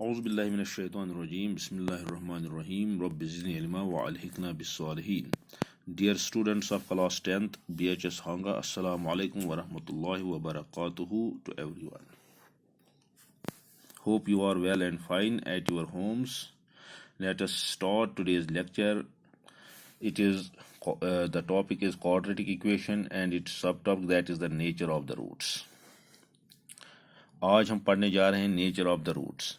औज़ुबिल्लाहिमिनश्शैतानिर्रजीम बिस्मिल्लाहिर्रहमानिर्रहीम रब्बि ज़िदनी इल्मा व अलहिक़ना बिस्सालिहीन। Dear students of class 10th BHS Hanga, Assalamu alaikum wa rahmatullahi wa barakatuhu to everyone. Hope you are well and fine at your homes. Let us start today's lecture. The topic is quadratic equation and its subtopic, that is the nature of the roots. आज हम पढ़ने जा रहे हैं nature of the roots.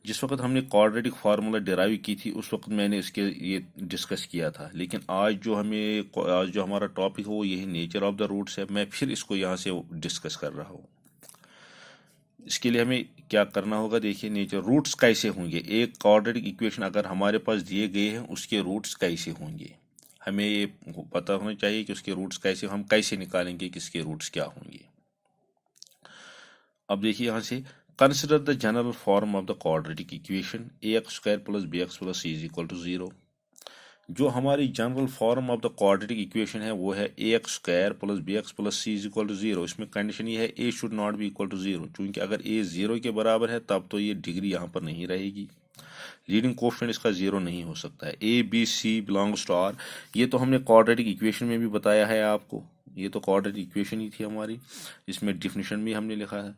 जिस वक्त हमने quadratic formula derive की थी उस वक्त मैंने इसके ये डिस्कस किया था, लेकिन आज जो हमारा टॉपिक है वो यही नेचर ऑफ द रूट्स है। मैं फिर इसको यहाँ से डिस्कस कर रहा हूँ। इसके लिए हमें क्या करना होगा, देखिए नेचर रूट्स कैसे होंगे। एक क्वाड्रेटिक इक्वेशन अगर हमारे पास दिए गए हैं उसके रूट्स कैसे होंगे, हमें ये पता होना चाहिए कि उसके रूट्स कैसे, हम कैसे निकालेंगे कि इसके रूट्स क्या होंगे। अब देखिए यहाँ से, consider the general form of the quadratic equation ax² + bx + c = 0। जो हमारी general form of the quadratic equation है वो है ax² + bx + c = 0। इसमें कंडीशन ये है a should not be equal to 0, क्योंकि अगर a 0 के बराबर है तब तो ये डिग्री यहाँ पर नहीं रहेगी, लीडिंग कोएफिशिएंट इसका 0 नहीं हो सकता है। a b c belongs to r, ये तो हमने क्वाड्रेटिक इक्वेशन में भी बताया है आपको, ये तो क्वाड्रेटिक इक्वेशन ही थी हमारी, इसमें डिफिनेशन भी हमने लिखा है।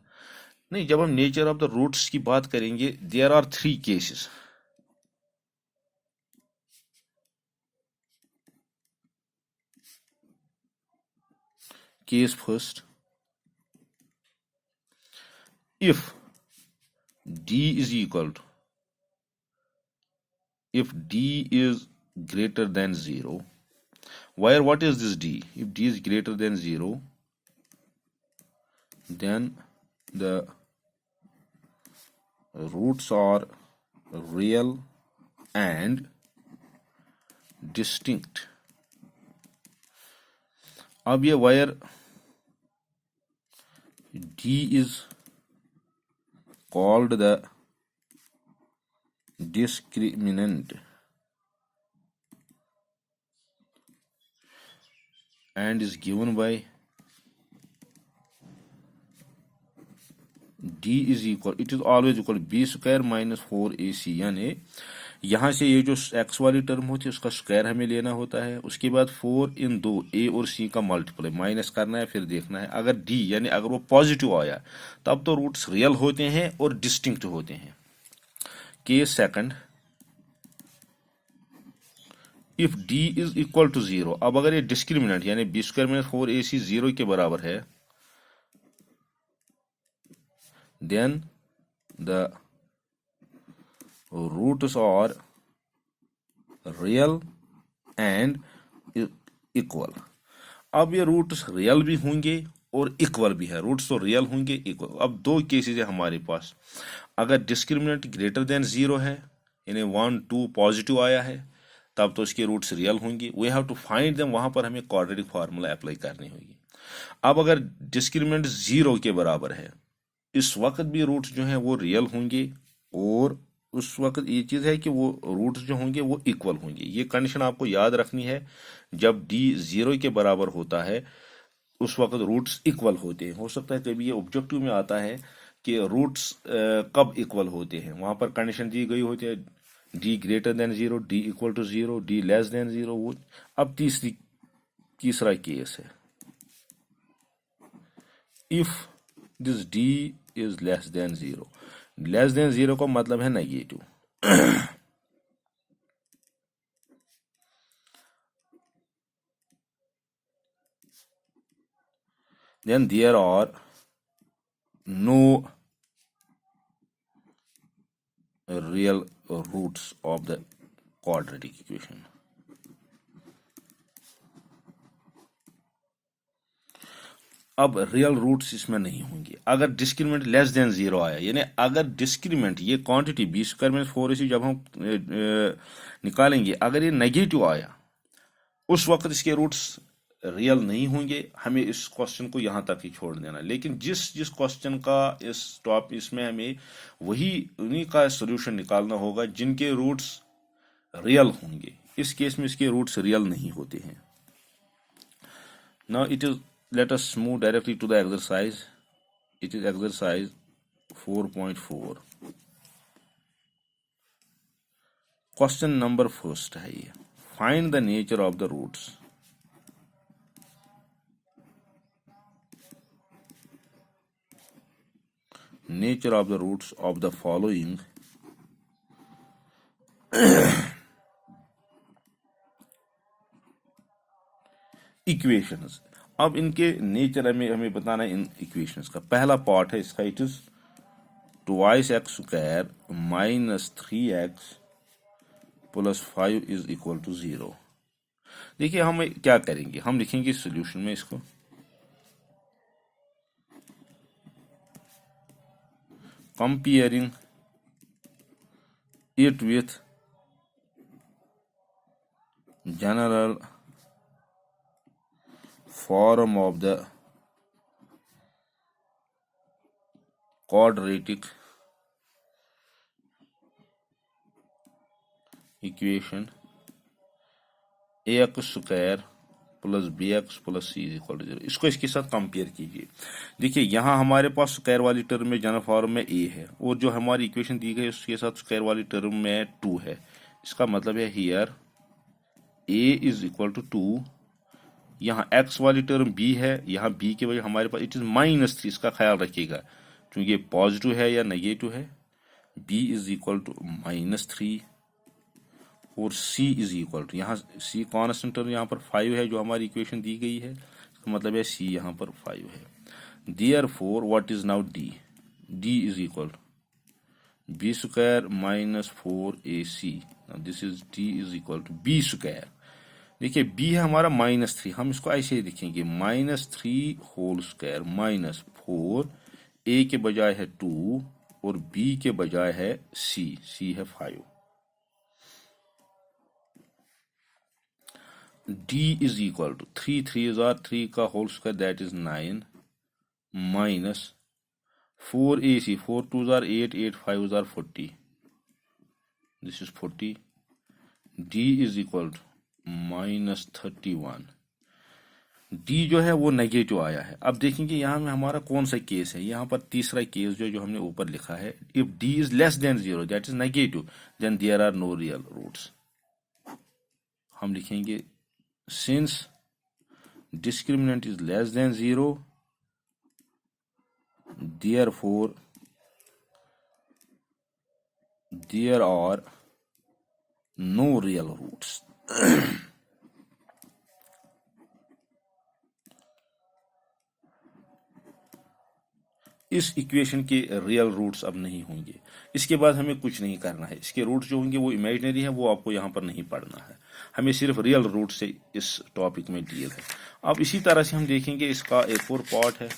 नहीं, जब हम नेचर ऑफ द रूट्स की बात करेंगे, there are 3 cases. Case first, if d is equal to, if d is greater than 0, where what is this d? If d is greater than 0, then the roots are real and distinct. अब ये where d is called the discriminant and is given by d is equal, it is always equal b² - 4ac, यानी यहाँ से ये जो x वाली term होती है उसका स्क्वायर हमें लेना होता है, उसके बाद 4 इन 2 a और c का मल्टीप्लाई माइनस करना है, फिर देखना है अगर d यानी अगर वो पॉजिटिव आया तब तो रूट्स रियल होते हैं और डिस्टिंक्ट होते हैं। Case second, if d is equal to 0, अब अगर ये डिस्क्रिमिनेंट यानी b² - 4ac 0 के बराबर है, then the roots are real and equal। अब ये रूट्स रियल भी होंगे और इक्वल भी है, रूट्स तो रियल होंगे इक्वल। अब 2 केसेस है हमारे पास, अगर डिस्क्रिमिनेंट ग्रेटर देन 0 है यानी 1 2 पॉजिटिव आया है तब तो इसके रूट्स रियल होंगे, we have to find them, वहां पर हमें क्वाड्रेटिक फार्मूला अप्लाई करनी होगी। अब अगर डिस्क्रिमिनेंट 0 के बराबर है, इस वक्त भी रूट्स जो हैं वो रियल होंगे और उस वक्त ये चीज है कि वो रूट्स जो होंगे वो इक्वल होंगे। ये कंडीशन आपको याद रखनी है, जब d 0 के बराबर होता है उस वक्त रूट्स इक्वल होते हैं। हो सकता है कभी ये ऑब्जेक्टिव में आता है कि रूट्स कब इक्वल होते हैं, वहां पर कंडीशन दी गई होती है d greater than 0, d equal to 0, d less than 0। वो अब तीसरा केस है, if this d is less than 0, less than 0 का मतलब है negative. then there are no real roots of the quadratic equation। अब रियल रूट्स इसमें नहीं होंगे अगर डिस्क्रिमिनेंट लेस देन 0 आया, यानी अगर डिस्क्रिमिनेंट ये क्वांटिटी b² - 4ac जब हम निकालेंगे अगर ये नेगेटिव आया उस वक्त इसके रूट्स रियल नहीं होंगे। हमें इस क्वेश्चन को यहां तक ही छोड़ देना, लेकिन जिस क्वेश्चन का इसमें हमें उन्हीं का सोल्यूशन निकालना होगा जिनके रूट्स रियल होंगे। इस केस में इसके रूट्स रियल नहीं होते हैं। Now let us move directly to the exercise. It is exercise 4.4. Question number first है ये, find the nature of the roots. Nature of the roots of the following equations. अब इनके nature हमें बताना है इन इक्वेशंस का। पहला पार्ट है इसका, it is twice X square minus 3x plus 5 is equal to 0। देखिए हम क्या करेंगे, हम लिखेंगे सॉल्यूशन में इसको, comparing it with general form of the quadratic equation ax square plus B X plus C is equal to 0। इसको इसके साथ कंपेयर कीजिए। देखिए यहाँ हमारे पास स्क्वायर वाली टर्म में जनरल फॉर्म में a है, और जो हमारी इक्वेशन दी गई उसके साथ स्क्वायर वाली टर्म में 2 है। इसका मतलब है here a is equal to 2, यहाँ x वाली टर्म b है, यहाँ b के वजह हमारे पास इट इज -3। इसका ख्याल रखिएगा क्योंकि ये पॉजिटिव है या नेगेटिव है। b इज इक्वल टू -3 और c इज इक्वल टू, यहाँ c कॉन्स्टेंट टर्म यहाँ पर 5 है जो हमारी इक्वेशन दी गई है, इसका मतलब है c यहाँ पर 5 है। Therefore what is now d, d is equal to b square minus 4ac, this is d is equal to b square. देखिए b है हमारा -3, हम इसको ऐसे ही लिखेंगे -3 होल स्क्वायर माइनस 4, a के बजाय है 2 और b के बजाय है c है 5। d इज इक्वल टू 3 का whole square that is 9 minus 4ac, 4 2 8, 8 5 40, this is 40। d is equal to -31। d जो है वो नेगेटिव आया है। अब देखेंगे यहाँ में हमारा कौन सा केस है, यहाँ पर तीसरा केस जो हमने ऊपर लिखा है, if d is less than 0 that is negative then there are no real roots. हम लिखेंगे since discriminant is less than 0 therefore there are no real roots। इस इक्वेशन के रियल रूट्स अब नहीं होंगे। इसके बाद हमें कुछ नहीं करना है, इसके रूट्स जो होंगे वो इमेजिनरी है, वो आपको यहाँ पर नहीं पढ़ना है, हमें सिर्फ रियल रूट से इस टॉपिक में डील है। अब इसी तरह से हम देखेंगे इसका एक और पार्ट है,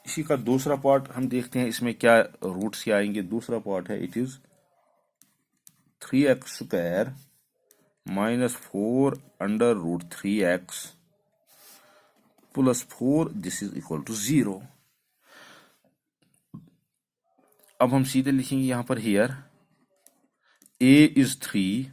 इसी का दूसरा पार्ट हम देखते हैं इसमें क्या रूट्स क्या आएंगे। दूसरा पार्ट है, it is 3x square minus 4 under root 3x plus 4, this is equal to 0। अब हम सीधे लिखेंगे यहाँ पर here a is 3,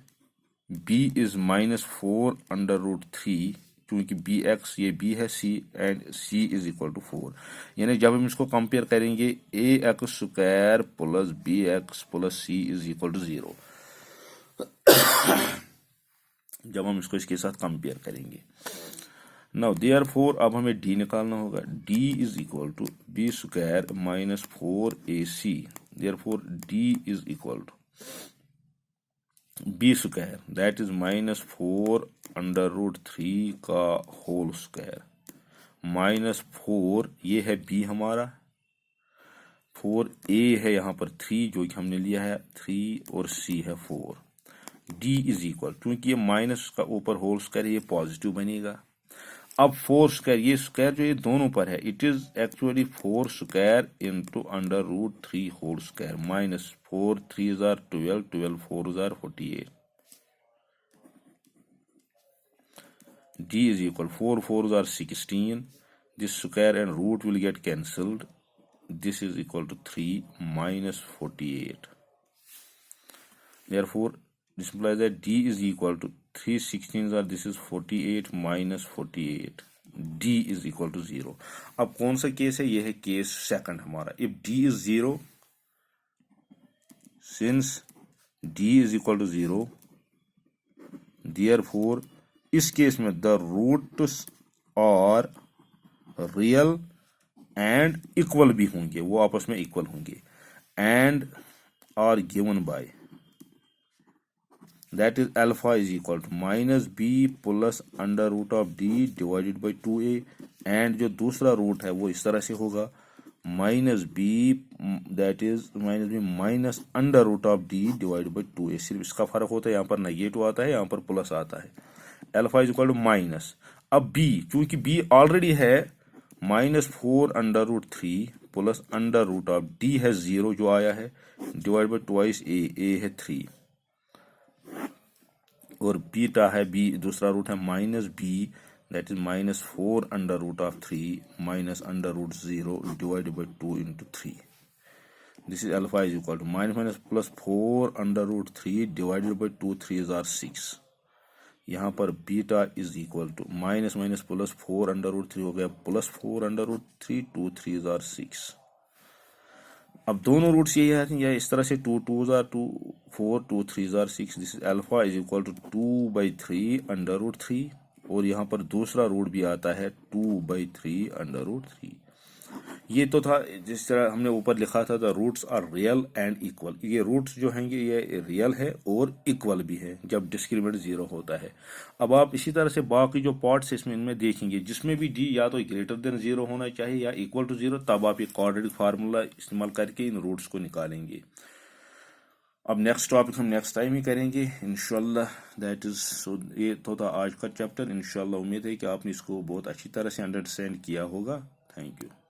b is -4 under root 3, क्योंकि बी एक्स ये b है, c and c is equal to 4। यानी जब हम इसको कंपेयर करेंगे a X square plus B X plus c is equal to 0, जब हम इसको इसके साथ कंपेयर करेंगे। नाउ देयरफॉर अब हमें d निकालना होगा, d is equal to B square minus 4ac, therefore d is equal to B square that is -4 under root 3 का होल स्क्वायर -4, ये है b हमारा, 4a है यहाँ पर 3 जो कि हमने लिया है 3 और c है 4। d इज इक्वल, क्योंकि ये माइनस का ऊपर होल स्क्वायर ये पॉजिटिव बनेगा। अब 4 स्क्वायर, ये स्क्वायर जो ये दोनों पर है, it is actually 4 square into under root 3 whole square minus 4 3 12, 12 4 48। d is equal 4 4 are 16, this square and root will get cancelled, this is equal to 3 minus 48, therefore this implies that d is equal to 3 16s are, this is 48 minus 48, D is equal to 0। अब कौन सा case है? ये है case second हमारा। If D is 0, since D is equal to 0, therefore इस case में the roots और रियल एंड इक्वल भी होंगे, वो आपस में इक्वल होंगे, and are given by that is alpha is equal to minus b plus under root of d divided by 2a, and जो दूसरा रूट है वो इस तरह से होगा minus B, that is minus B minus under root of D divide by 2a। सिर्फ इसका फर्क होता है, यहाँ पर नेगेटिव आता है, यहाँ पर प्लस आता है। Alpha is equal to minus, अब b चूंकि b ऑलरेडी है -4 under root 3 plus under root of d है 0 जो आया है, डिवाइड बाई ट्वाइस a है 3, और बीटा है b दूसरा रूट है minus B, that is -4 under root of 3 minus under root 0 divided by 2 into 3। This is alpha is equal to minus minus plus 4 under root 3 divided by 2, 3 are 6। यहाँ पर beta is equal to minus minus plus 4 under root 3 हो गया plus 4 under root 3, 2 3 are 6। अब दोनों roots यही आते हैं, या इस तरह से 2 2 are 2 4, 2 3 are 6। This is alpha is equal to 2/3 under root 3, और यहाँ पर दूसरा रूट भी आता है 2/3 अंडर रूट 3। ये तो था जिस तरह हमने ऊपर लिखा था, the roots are real and equal. ये रूट्स जो हैंगे ये रियल है और इक्वल भी है जब डिस्क्रिमिनेंट 0 होता है। अब आप इसी तरह से बाकी जो पार्ट्स इसमें इनमें देखेंगे, जिसमें भी डी या तो ग्रेटर देन 0 होना चाहिए या इक्वल टू 0, तब आप ये क्वाड्रेटिक फार्मूला इस्तेमाल करके इन रूट्स को निकालेंगे। अब नेक्स्ट टॉपिक हम नेक्स्ट टाइम ही करेंगे इंशाल्लाह, दैट इज सो। ये तो था आज का चैप्टर। इंशाल्लाह उम्मीद है कि आपने इसको बहुत अच्छी तरह से अंडरस्टैंड किया होगा। Thank you.